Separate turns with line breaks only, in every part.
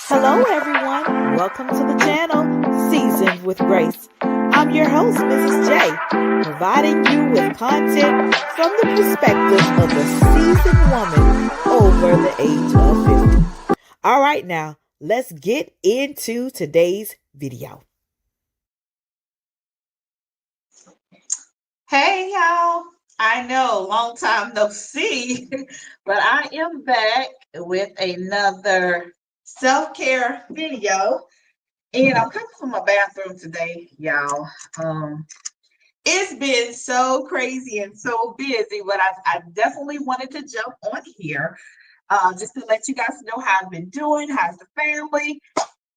Hello, everyone. Welcome to the channel, Seasoned with Grace. I'm your host, Mrs. J, providing you with content from the perspective of a seasoned woman over the age of 50. All right, now, let's get into today's video.
Hey y'all, I know, long time no see, but I am back with another self-care video, and I'm coming from my bathroom today, y'all. It's been so crazy and so busy, but I definitely wanted to jump on here just to let you guys know how I've been doing, how's the family.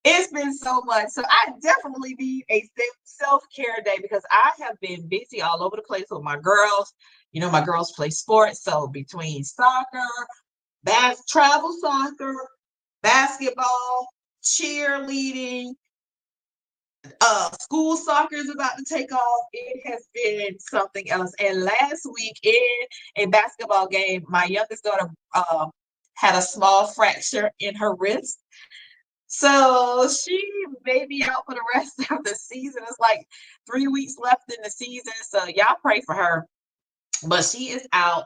It's been so much. So I definitely need a self-care day because I have been busy all over the place with my girls. You know, my girls play sports. So between soccer, travel soccer, basketball, cheerleading, school soccer is about to take off. It has been something else. And last week in a basketball game, my youngest daughter had a small fracture in her wrist. So she may be out for the rest of the season. It's like 3 weeks left in the season. So y'all pray for her. But she is out.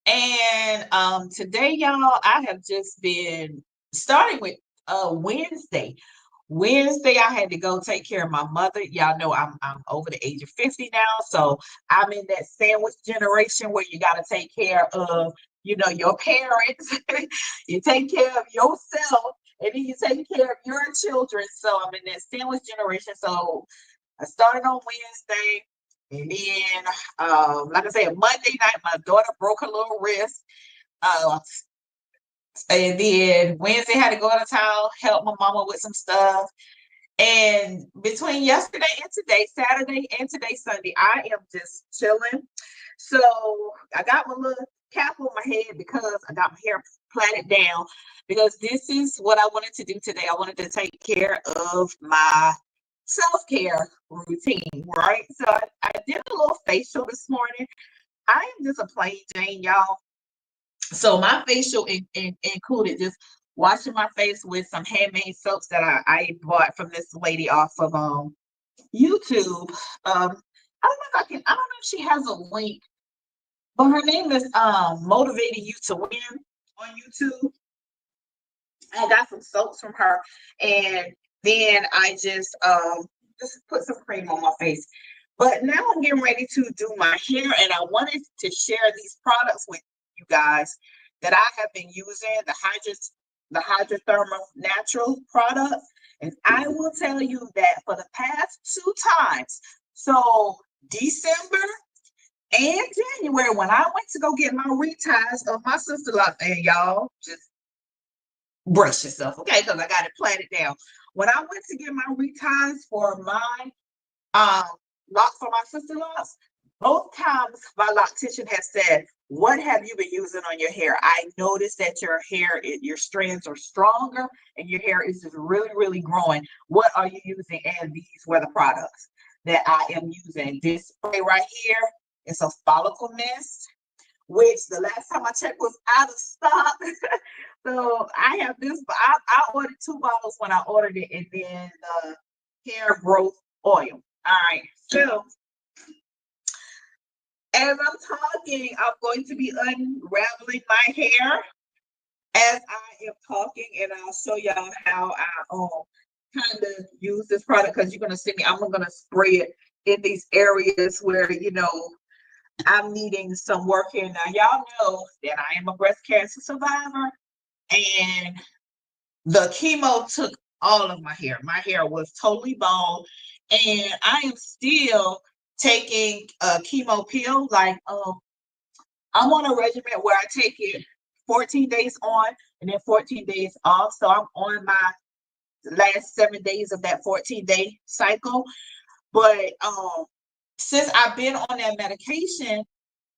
And today, y'all, I have just been starting with Wednesday. Wednesday, I had to go take care of my mother. Y'all know I'm over the age of 50 now. So I'm in that sandwich generation where you got to take care of, your parents. You take care of yourself, and then you take care of your children. So I'm in that sandwich generation. So I started on Wednesday. And then, like I said, Monday night, my daughter broke her little wrist. And then Wednesday, had to go out of town, help my mama with some stuff. And between yesterday and today, Saturday and today, Sunday, I am just chilling. So I got my little cap on my head because I got my hair plaited down because this is what I wanted to do today. I wanted to take care of my self-care routine, right? So I did a little facial this morning. I am just a plain Jane, y'all. So my facial included just washing my face with some handmade soaps that I bought from this lady off of YouTube. I don't know if she has a link, but her name is Motivating You to Win on YouTube. I got some soaps from her, and then I just put some cream on my face. But now I'm getting ready to do my hair, and I wanted to share these products with you guys that I have been using, the Hydrothermal Natural product. And I will tell you that for the past 2 times, so December and January, when I went to go get my reties of my sister locks, and y'all just brace yourself, okay? Because I got it planted down. When I went to get my reties for my locks for my sister locks, both times my loctician has said, "What have you been using on your hair? I noticed that your hair, your strands are stronger and your hair is just really, really growing. What are you using?" And these were the products that I am using. This spray right here is a follicle mist, which the last time I checked was out of stock. So I have this, I ordered 2 bottles when I ordered it, and then the hair growth oil. All right, so as I'm talking, I'm going to be unraveling my hair as I am talking, and I'll show y'all how I kind of use this product, because you're gonna see me. I'm gonna spray it in these areas where I'm needing some work here. Now y'all know that I am a breast cancer survivor, and the chemo took all of my hair. My hair was totally bald, and I am still taking a chemo pill. Like I'm on a regimen where I take it 14 days on and then 14 days off. So I'm on my last 7 days of that 14-day cycle. But since I've been on that medication,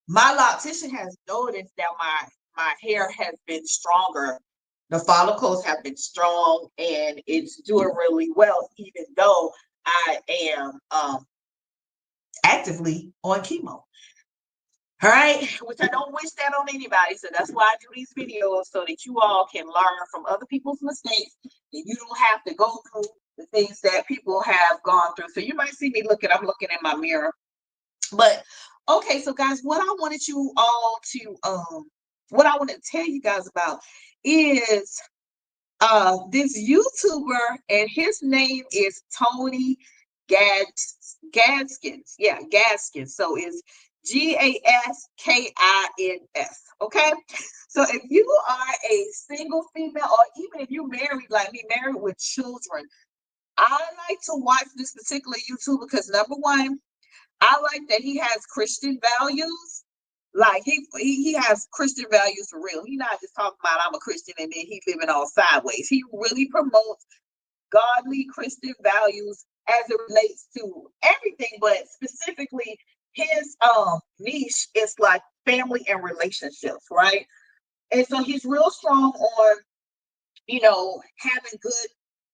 my loctician has noticed that my hair has been stronger. The follicles have been strong, and it's doing really well, even though I am actively on chemo. All right, which I don't wish that on anybody. So that's why I do these videos, so that you all can learn from other people's mistakes and you don't have to go through the things that people have gone through. So you might see me I'm looking in my mirror. But okay, so guys, what I wanted you all to what I want to tell you guys about is this YouTuber, and his name is Tony Gaskins. Yeah, Gaskins. So it's Gaskins. Okay. So if you are a single female, or even if you're married like me, married with children, I like to watch this particular YouTuber because number one, I like that he has Christian values. Like he has Christian values for real. He's not just talking about I'm a Christian and then he living all sideways. He really promotes godly Christian values as it relates to everything, but specifically his niche is like family and relationships, right? And so he's real strong on, having good,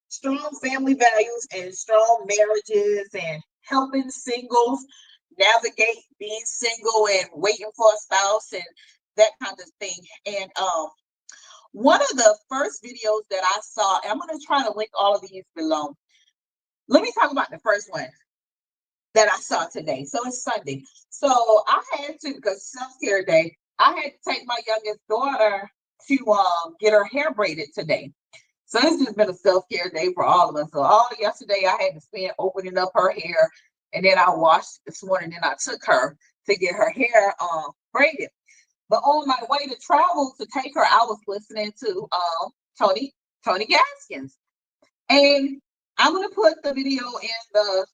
strong family values and strong marriages and helping singles navigate being single and waiting for a spouse and that kind of thing. And one of the first videos that I saw, and I'm going to try to link all of these below. Let me talk about the first one that I saw today. So it's Sunday. So I had to, because self-care day, I had to take my youngest daughter to get her hair braided today. So it's just been a self-care day for all of us. So all yesterday I had to spend opening up her hair, and then I washed this morning, and I took her to get her hair braided. But on my way to travel to take her, I was listening to Tony Gaskins. And I'm gonna put the video in the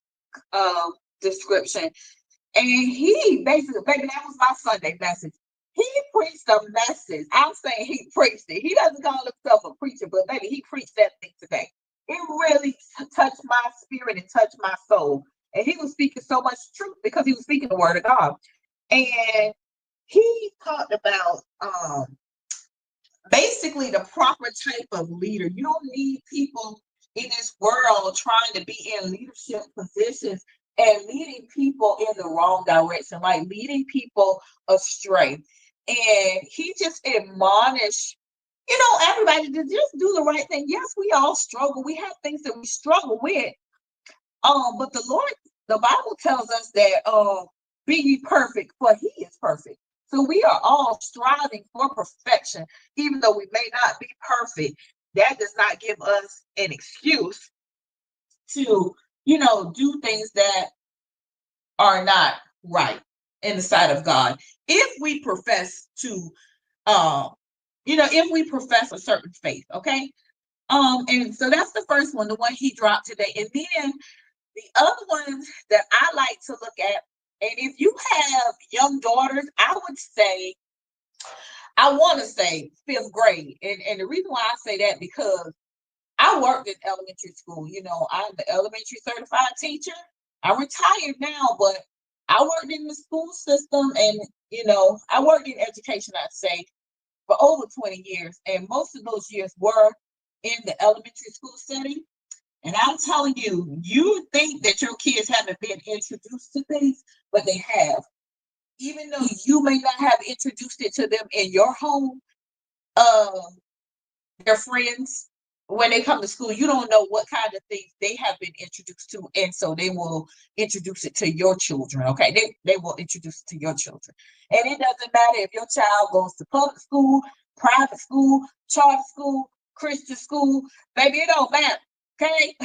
description. And he basically, baby, that was my Sunday message. He preached a message. I'm saying he preached it. He doesn't call himself a preacher, but baby, he preached that thing today. It really touched my spirit and touched my soul. And he was speaking so much truth because he was speaking the word of God. And he talked about basically the proper type of leader. You don't need people in this world trying to be in leadership positions and leading people in the wrong direction, like leading people astray. And he just admonished, everybody to just do the right thing. Yes, we all struggle. We have things that we struggle with. But the Bible tells us that be ye perfect, for he is perfect. So we are all striving for perfection, even though we may not be perfect. That does not give us an excuse to, do things that are not right in the sight of God. If we profess to, if we profess a certain faith, okay? And so that's the first one, the one he dropped today. And then the other ones that I like to look at, and if you have young daughters, I want to say fifth grade. And the reason why I say that, because I worked in elementary school. I'm the elementary certified teacher. I'm retired now, but I worked in the school system, and I worked in education, I'd say, for over 20 years. And most of those years were in the elementary school setting. And I'm telling you, you think that your kids haven't been introduced to things, but they have. Even though you may not have introduced it to them in your home, their friends, when they come to school, you don't know what kind of things they have been introduced to. And so they will introduce it to your children. Okay. They will introduce it to your children. And it doesn't matter if your child goes to public school, private school, charter school, Christian school, baby, it don't matter. Okay.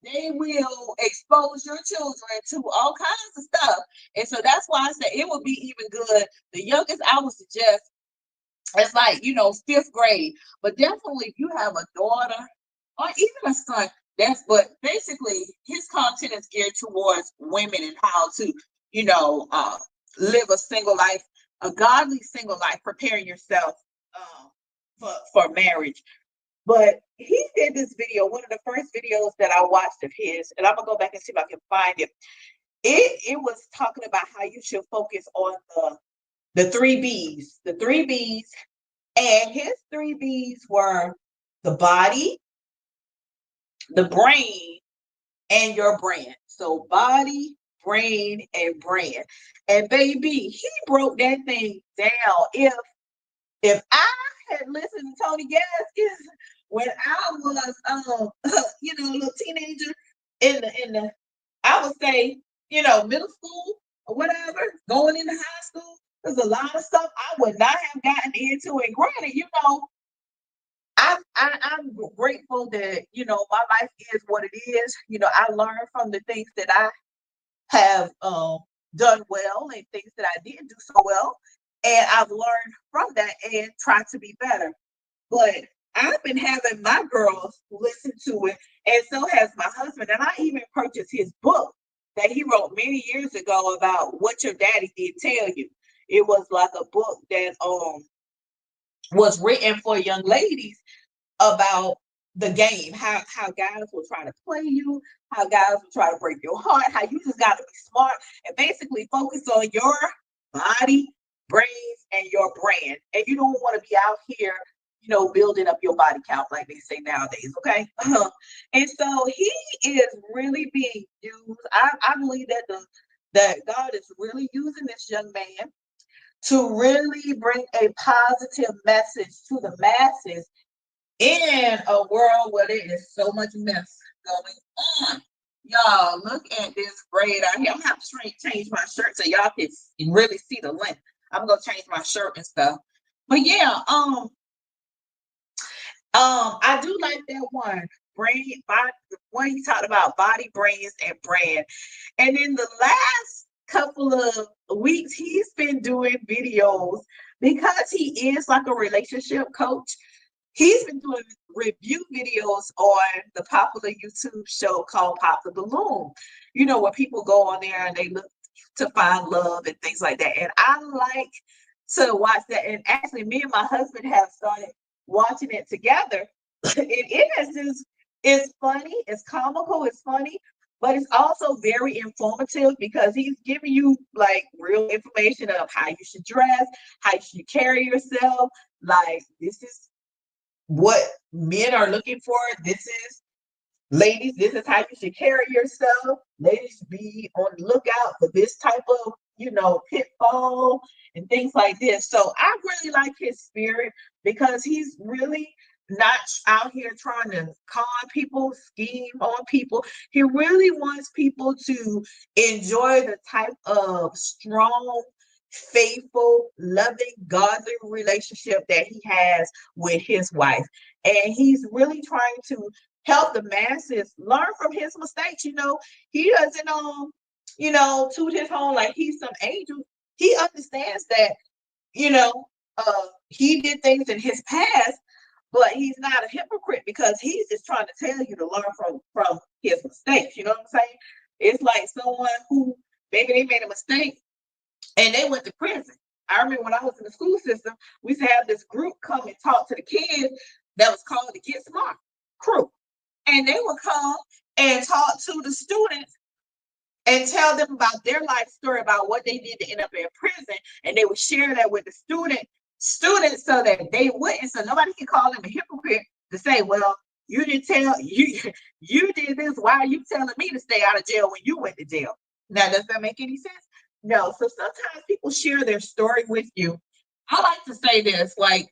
They will expose your children to all kinds of stuff. And so that's why I say it would be even good. The youngest I would suggest, it's like, fifth grade. But definitely if you have a daughter or even a son, but basically his content is geared towards women and how to, live a single life, a godly single life, preparing yourself for marriage. But he did this video, one of the first videos that I watched of his, and I'm gonna go back and see if I can find it. It was talking about how you should focus on the 3 B's. The 3 B's, and his 3 B's were the body, the brain, and your brand. So body, brain, and brand. And baby, he broke that thing down. If I had listened to Tony Gaskins, when I was a little teenager in the I would say, middle school or whatever, going into high school, there's a lot of stuff I would not have gotten into. And granted, I'm grateful that my life is what it is. I learned from the things that I have done well and things that I didn't do so well, and I've learned from that and tried to be better. But I've been having my girls listen to it, and so has my husband. And I even purchased his book that he wrote many years ago about what your daddy did tell you. It was like a book that was written for young ladies about the game, how guys will try to play you, how guys will try to break your heart, how you just got to be smart and basically focus on your body, brains, and your brand. And you don't want to be out here, building up your body count like they say nowadays. Okay. And so he is really being used. I believe that God is really using this young man to really bring a positive message to the masses in a world where there is so much mess going on. Y'all, look at this braid out here. I'm gonna have to change my shirt so y'all can really see the length. I'm gonna change my shirt and stuff. But yeah, I do like that one. Brain, body, the one he talked about body, brains, and brand. And in the last couple of weeks, he's been doing videos because he is like a relationship coach. He's been doing review videos on the popular YouTube show called Pop the Balloon, where people go on there and they look to find love and things like that. And I like to watch that. And actually, me and my husband have started watching it together. It is just, it's funny, it's comical, it's funny, but it's also very informative because he's giving you like real information of how you should dress, how you should carry yourself. Like, this is what men are looking for. This is, ladies, this is how you should carry yourself. Ladies, be on the lookout for this type of, pitfall and things like this. So I really like his spirit because he's really not out here trying to con people, scheme on people. He really wants people to enjoy the type of strong, faithful, loving, godly relationship that he has with his wife. And he's really trying to help the masses learn from his mistakes. He doesn't toot his horn like he's some angel. He understands that, you know, he did things in his past, but he's not a hypocrite because he's just trying to tell you to learn from his mistakes. You know what I'm saying? It's like someone who maybe they made a mistake and they went to prison. I remember when I was in the school system, we used to have this group come and talk to the kids that was called the Get Smart crew. And they would come and talk to the students and tell them about their life story, about what they did to end up in prison. And they would share that with the students so that they wouldn't, so nobody can call them a hypocrite to say, well, you didn't tell you did this. Why are you telling me to stay out of jail when you went to jail? Now, does that make any sense? No. So sometimes people share their story with you. I like to say this, like,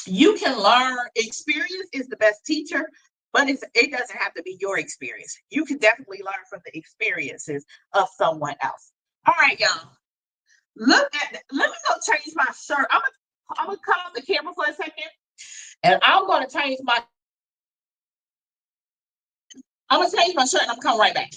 you can learn. Experience is the best teacher, but it doesn't have to be your experience. You can definitely learn from the experiences of someone else. All right, y'all. Look at that. Let me go change my shirt. I'm gonna cut off the camera for a second, and I'm gonna change my. I'm gonna change my shirt, and I'm coming right back.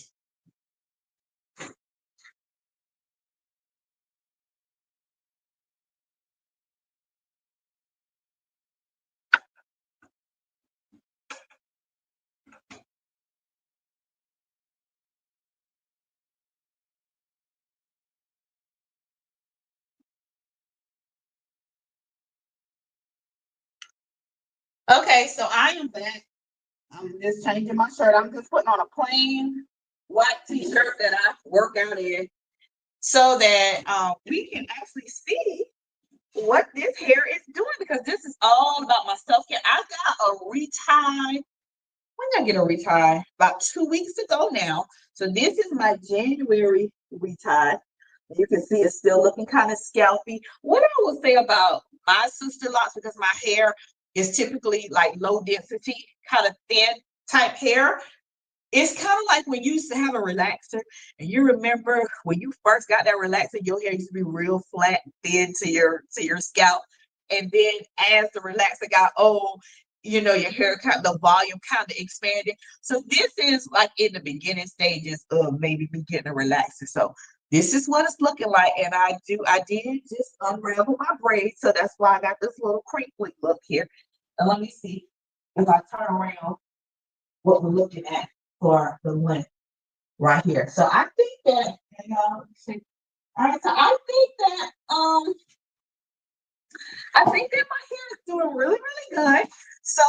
Okay, so I am back. I'm just changing my shirt. I'm just putting on a plain white t-shirt that I work out in, so that we can actually see what this hair is doing, because this is all about my self-care. I got a retie. When did I get a retie? About 2 weeks ago now. So this is my January retie. You can see it's still looking kind of scalpy. What I will say about my sister locks, because my hair is typically like low density, kind of thin type hair. It's kind of like when you used to have a relaxer, and you remember when you first got that relaxer, your hair used to be real flat, thin to your scalp. And then as the relaxer got old, your hair the volume kind of expanded. So this is like in the beginning stages of maybe me getting a relaxer. So this is what it's looking like. And I did just unravel my braids. So that's why I got this little crinkly look here. And let me see if I turn around what we're looking at for the length right here. So I think that, see. All right, so I think that my hair is doing really, really good. So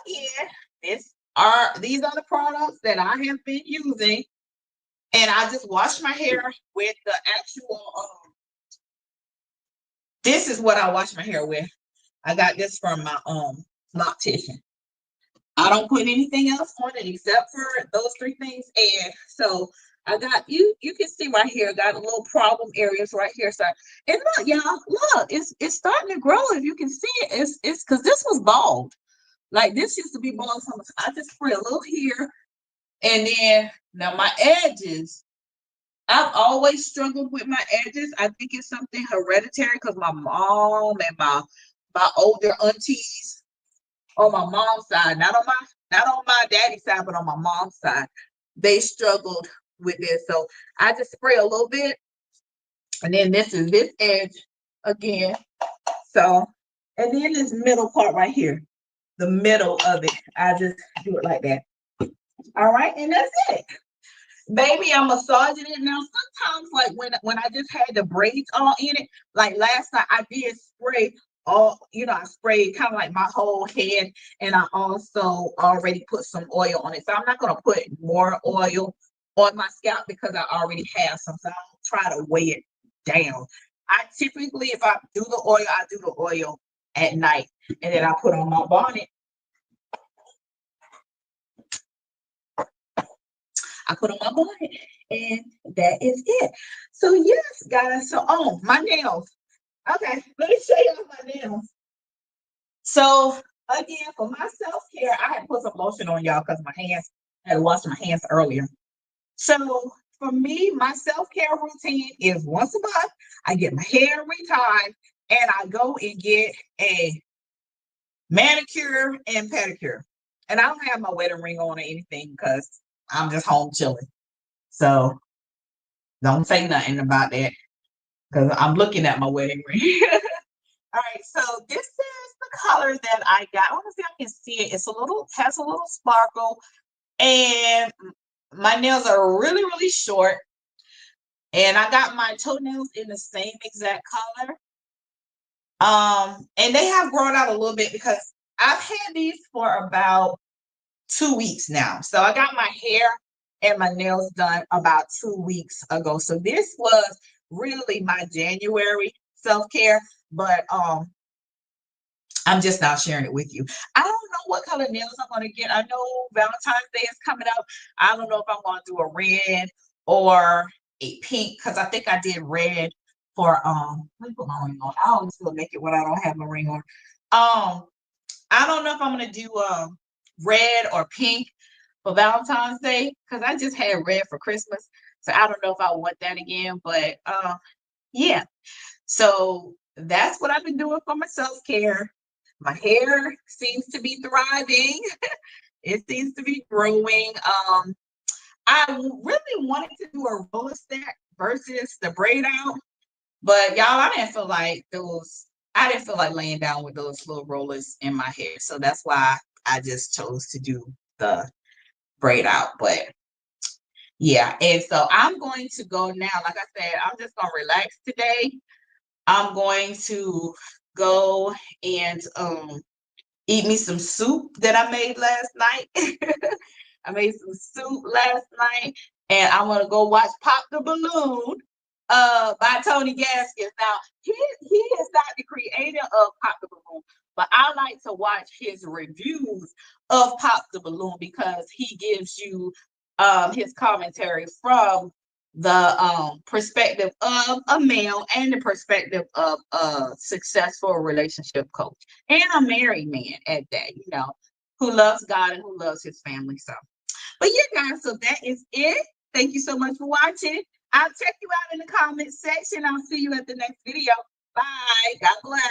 again, these are the products that I have been using, and I just wash my hair with the actual. This is what I wash my hair with. I got this from my loctician. I don't put anything else on it except for those three things. And so I got you can see my hair got a little problem areas right here. So and look, y'all, look, it's starting to grow. If you can see it, it's because this was bald. Like this used to be bald. So I just spray a little here. And then now my edges. I've always struggled with my edges. I think it's something hereditary because my mom and my older aunties on my mom's side, not on my daddy's side, but on my mom's side, they struggled with this. So I just spray a little bit, and then this is this edge again. So, and then this middle part right here, the middle of it, I just do it like that. All right, and that's it. Baby, I'm massaging it now. Sometimes, like when I just had the braids all in it, like last night, I did spray I sprayed kind of like my whole head, and I also already put some oil on it. So I'm not gonna put more oil on my scalp because I already have some. So I don't try to weigh it down. I typically, if I do the oil, I do the oil at night, and then I put on my bonnet. I put on my bonnet, and that is it. So yes, guys. So my nails. Okay, let me show you my nails. So again, for my self-care, I had put some lotion on y'all because I had washed my hands earlier. So for me, my self-care routine is once a month, I get my hair retied and I go and get a manicure and pedicure. And I don't have my wedding ring on or anything because I'm just home chilling. So don't say nothing about that because I'm looking at my wedding ring. All right, so this is the color that I got. I want to see if I can see it. Has a little sparkle, and my nails are really, really short. And I got my toenails in the same exact color. And they have grown out a little bit because I've had these for about 2 weeks now. So I got my hair and my nails done about 2 weeks ago. So this was really my January self-care, but I'm just now sharing it with you. I don't know what color nails I'm going to get. I know Valentine's Day is coming up. I don't know if I'm going to do a red or a pink because I think I did red for let me put my ring on. I always will make it when I don't have my ring on. I don't know if I'm going to do red or pink for Valentine's Day because I just had red for Christmas. So I don't know if I want that again, but yeah. So that's what I've been doing for my self-care. My hair seems to be thriving. It seems to be growing. I really wanted to do a roller stack versus the braid out, but y'all, I didn't feel like laying down with those little rollers in my hair. So that's why I just chose to do the braid out. But yeah, and so I'm going to go now. Like I said, I'm just gonna relax today. I'm going to go and eat me some soup that I made last night. I made some soup last night, and I'm gonna go watch Pop the Balloon by Tony Gaskins. Now, he is not the creator of Pop the Balloon, but I like to watch his reviews of Pop the Balloon because he gives you his commentary from perspective of a male and the perspective of a successful relationship coach and a married man at that, who loves God and who loves his family. So, but yeah, guys, so that is it. Thank you so much for watching. I'll check you out in the comment section. I'll see you at the next video. Bye. God bless.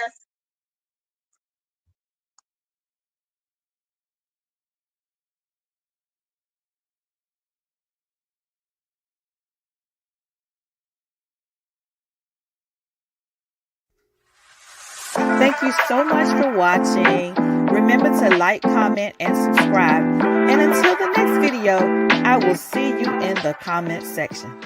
Thank you so much for watching. Remember to like, comment, and subscribe. And until the next video, I will see you in the comment section.